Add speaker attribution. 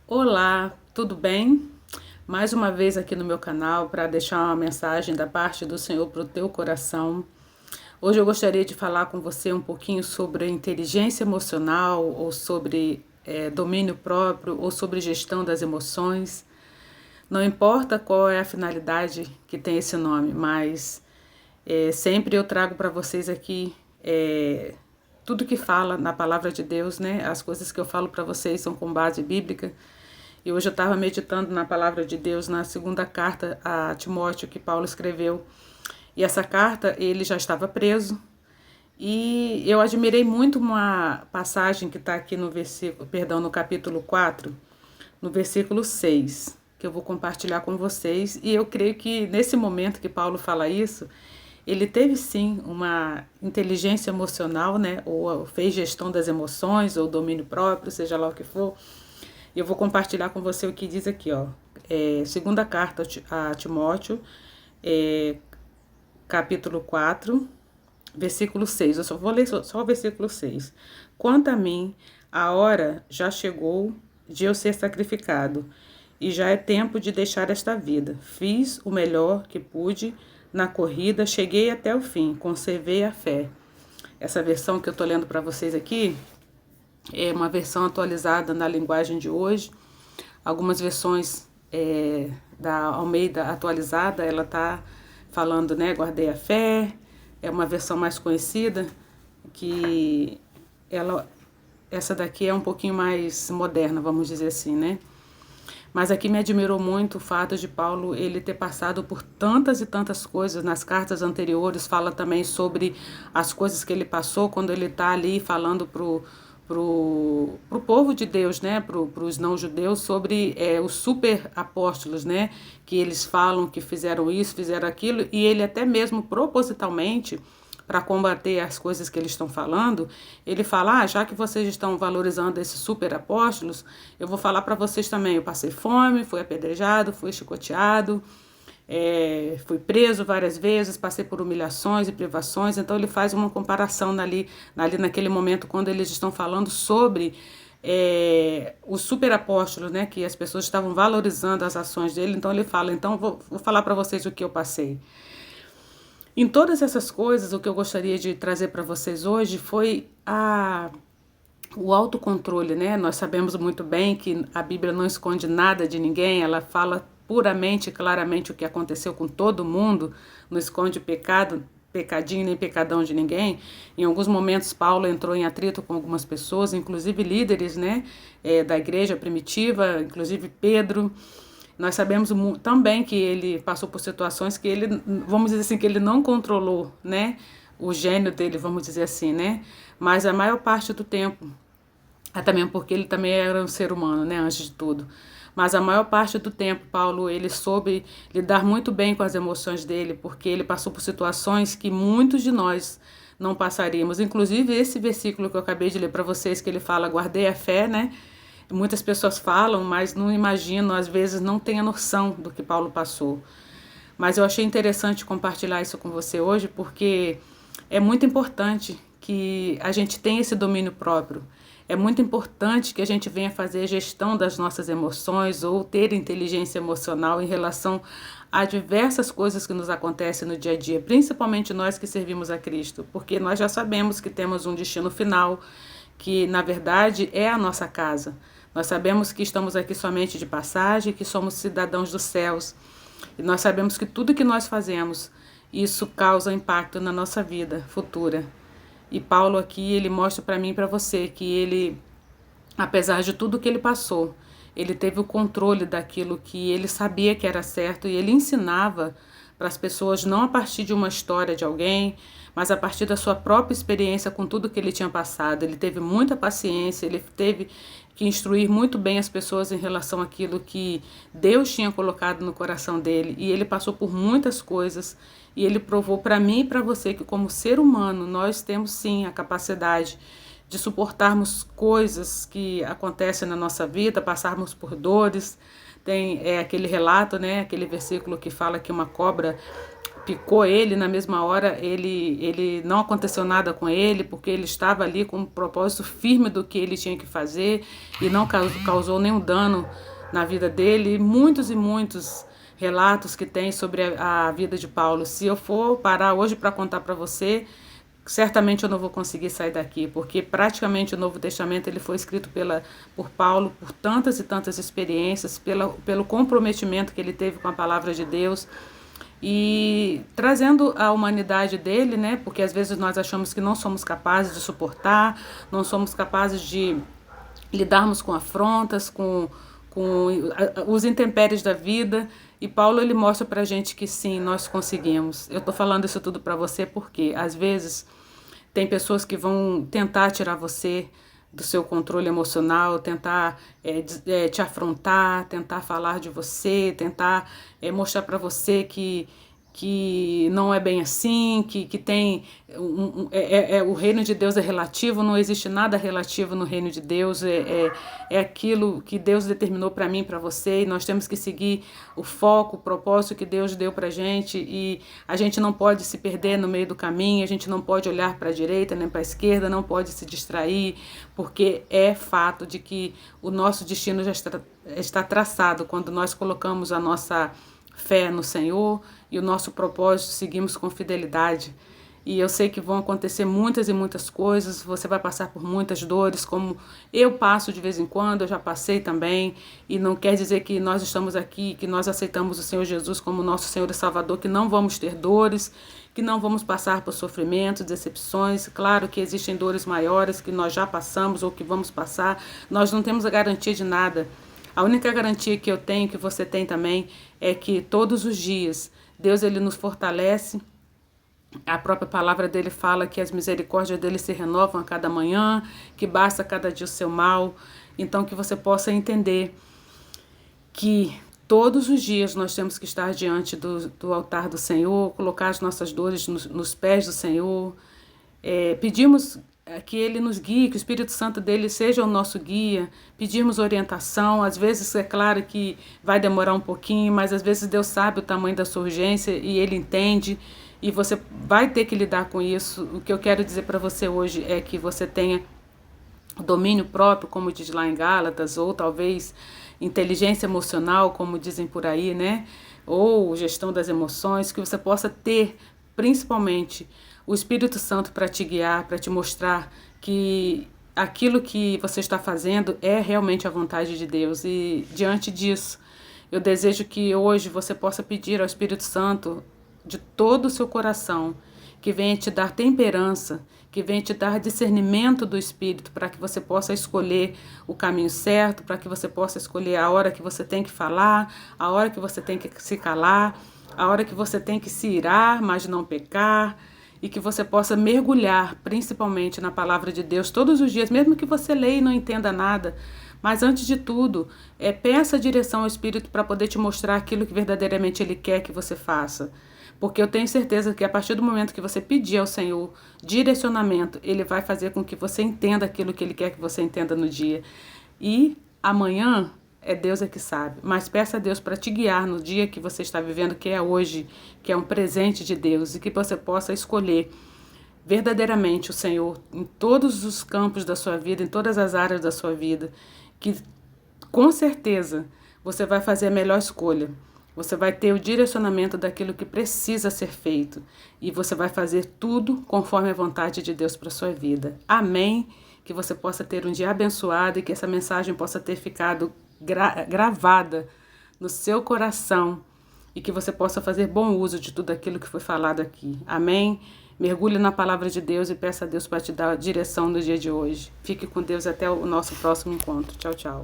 Speaker 1: Olá, tudo bem? Mais uma vez aqui no meu canal para deixar uma mensagem da parte do Senhor para o teu coração. Hoje eu gostaria de falar com você um pouquinho sobre inteligência emocional, ou sobre domínio próprio, ou sobre gestão das emoções. Não importa qual é a finalidade que tem esse nome, mas sempre eu trago para vocês aqui tudo que fala na palavra de Deus, né? As coisas que eu falo para vocês são com base bíblica. E hoje eu estava meditando na palavra de Deus na segunda carta a Timóteo que Paulo escreveu. E essa carta ele já estava preso. E eu admirei muito uma passagem que está aqui no versículo, perdão, no capítulo 4, no versículo 6, que eu vou compartilhar com vocês. E eu creio que nesse momento que Paulo fala isso, ele teve sim uma inteligência emocional, né? Ou fez gestão das emoções, ou domínio próprio, seja lá o que for. E eu vou compartilhar com você o que diz aqui, ó. Segunda carta a Timóteo, capítulo 4, versículo 6. Eu só vou ler só o versículo 6. Quanto a mim, a hora já chegou de eu ser sacrificado, e já é tempo de deixar esta vida. Fiz o melhor que pude na corrida, cheguei até o fim, conservei a fé. Essa versão que eu tô lendo para vocês aqui é uma versão atualizada na linguagem de hoje. Algumas versões da Almeida atualizada, ela tá falando, né, guardei a fé. É uma versão mais conhecida, que essa daqui é um pouquinho mais moderna, vamos dizer assim, né? Mas aqui me admirou muito o fato de Paulo ele ter passado por tantas e tantas coisas. Nas cartas anteriores fala também sobre as coisas que ele passou quando ele está ali falando pro povo de Deus, né, pros não judeus, sobre os super apóstolos, né, que eles falam que fizeram isso, fizeram aquilo, e ele até mesmo propositalmente, para combater as coisas que eles estão falando, ele fala, já que vocês estão valorizando esses super apóstolos, eu vou falar para vocês também, eu passei fome, fui apedrejado, fui chicoteado, fui preso várias vezes, passei por humilhações e privações. Então ele faz uma comparação ali naquele momento quando eles estão falando sobre os super apóstolos, né, que as pessoas estavam valorizando as ações dele. Então ele fala, então vou falar para vocês o que eu passei. Em todas essas coisas, o que eu gostaria de trazer para vocês hoje foi o autocontrole, né? Nós sabemos muito bem que a Bíblia não esconde nada de ninguém, ela fala puramente e claramente o que aconteceu com todo mundo, não esconde pecado, pecadinho nem pecadão de ninguém. Em alguns momentos Paulo entrou em atrito com algumas pessoas, inclusive líderes, né, da igreja primitiva, inclusive Pedro. Nós sabemos também que ele passou por situações que ele, vamos dizer assim, que ele não controlou, né, o gênio dele, vamos dizer assim, né, mas a maior parte do tempo, também porque ele também era um ser humano, né, antes de tudo. Mas a maior parte do tempo, Paulo, ele soube lidar muito bem com as emoções dele, porque ele passou por situações que muitos de nós não passaríamos. Inclusive esse versículo que eu acabei de ler para vocês, que ele fala, guardei a fé, né? Muitas pessoas falam, mas não imaginam, às vezes não têm a noção do que Paulo passou. Mas eu achei interessante compartilhar isso com você hoje, porque é muito importante que a gente tenha esse domínio próprio. É muito importante que a gente venha fazer a gestão das nossas emoções ou ter inteligência emocional em relação a diversas coisas que nos acontecem no dia a dia, principalmente nós que servimos a Cristo, porque nós já sabemos que temos um destino final, que na verdade é a nossa casa. Nós sabemos que estamos aqui somente de passagem, que somos cidadãos dos céus. E nós sabemos que tudo que nós fazemos, isso causa impacto na nossa vida futura. E Paulo aqui, ele mostra para mim e para você que ele, apesar de tudo que ele passou, ele teve o controle daquilo que ele sabia que era certo e ele ensinava para as pessoas não a partir de uma história de alguém, mas a partir da sua própria experiência com tudo que ele tinha passado. Ele teve muita paciência, ele teve que instruir muito bem as pessoas em relação àquilo que Deus tinha colocado no coração dele, e ele passou por muitas coisas, e ele provou para mim e para você que como ser humano nós temos sim a capacidade de suportarmos coisas que acontecem na nossa vida, passarmos por dores. Tem aquele relato, né, aquele versículo que fala que uma cobra picou ele, na mesma hora ele não aconteceu nada com ele, porque ele estava ali com um propósito firme do que ele tinha que fazer e não causou nenhum dano na vida dele. Muitos e muitos relatos que tem sobre a vida de Paulo. Se eu for parar hoje para contar para você, certamente eu não vou conseguir sair daqui, porque praticamente o Novo Testamento ele foi escrito por Paulo, por tantas e tantas experiências, pelo comprometimento que ele teve com a palavra de Deus e trazendo a humanidade dele, né? Porque às vezes nós achamos que não somos capazes de suportar, não somos capazes de lidarmos com afrontas, com os intempéries da vida. E Paulo ele mostra pra gente que sim, nós conseguimos. Eu tô falando isso tudo pra você porque às vezes tem pessoas que vão tentar tirar você do seu controle emocional, tentar te afrontar, tentar falar de você, tentar mostrar para você que não é bem assim, que tem o reino de Deus é relativo, não existe nada relativo no reino de Deus, é aquilo que Deus determinou para mim, para você, e nós temos que seguir o foco, o propósito que Deus deu para gente, e a gente não pode se perder no meio do caminho, a gente não pode olhar para a direita nem para a esquerda, não pode se distrair, porque é fato de que o nosso destino já está traçado quando nós colocamos a nossa fé no Senhor e o nosso propósito seguimos com fidelidade. E eu sei que vão acontecer muitas e muitas coisas, você vai passar por muitas dores, como eu passo de vez em quando, eu já passei também, e não quer dizer que nós estamos aqui, que nós aceitamos o Senhor Jesus como nosso Senhor e Salvador, que não vamos ter dores, que não vamos passar por sofrimentos, decepções. Claro que existem dores maiores que nós já passamos ou que vamos passar, nós não temos a garantia de nada. A única garantia que eu tenho, que você tem também, é que todos os dias Deus ele nos fortalece. A própria palavra dele fala que as misericórdias dele se renovam a cada manhã, que basta cada dia o seu mal. Então que você possa entender que todos os dias nós temos que estar diante do altar do Senhor, colocar as nossas dores nos pés do Senhor, pedimos que Ele nos guie, que o Espírito Santo dele seja o nosso guia, pedirmos orientação. Às vezes é claro que vai demorar um pouquinho, mas às vezes Deus sabe o tamanho da sua urgência e Ele entende, e você vai ter que lidar com isso. O que eu quero dizer para você hoje é que você tenha domínio próprio, como diz lá em Gálatas, ou talvez inteligência emocional, como dizem por aí, né? Ou gestão das emoções, que você possa ter principalmente o Espírito Santo para te guiar, para te mostrar que aquilo que você está fazendo é realmente a vontade de Deus. E diante disso, eu desejo que hoje você possa pedir ao Espírito Santo de todo o seu coração que venha te dar temperança, que venha te dar discernimento do Espírito para que você possa escolher o caminho certo, para que você possa escolher a hora que você tem que falar, a hora que você tem que se calar, a hora que você tem que se irar, mas não pecar, e que você possa mergulhar principalmente na palavra de Deus todos os dias, mesmo que você leia e não entenda nada. Mas antes de tudo, peça a direção ao Espírito para poder te mostrar aquilo que verdadeiramente Ele quer que você faça. Porque eu tenho certeza que a partir do momento que você pedir ao Senhor direcionamento, Ele vai fazer com que você entenda aquilo que Ele quer que você entenda no dia. E amanhã Deus é que sabe, mas peça a Deus para te guiar no dia que você está vivendo, que é hoje, que é um presente de Deus, e que você possa escolher verdadeiramente o Senhor em todos os campos da sua vida, em todas as áreas da sua vida, que com certeza você vai fazer a melhor escolha. Você vai ter o direcionamento daquilo que precisa ser feito e você vai fazer tudo conforme a vontade de Deus para a sua vida. Amém? Que você possa ter um dia abençoado e que essa mensagem possa ter ficado gravada no seu coração e que você possa fazer bom uso de tudo aquilo que foi falado aqui. Amém? Mergulhe na palavra de Deus e peça a Deus para te dar a direção no dia de hoje. Fique com Deus até o nosso próximo encontro. Tchau, tchau.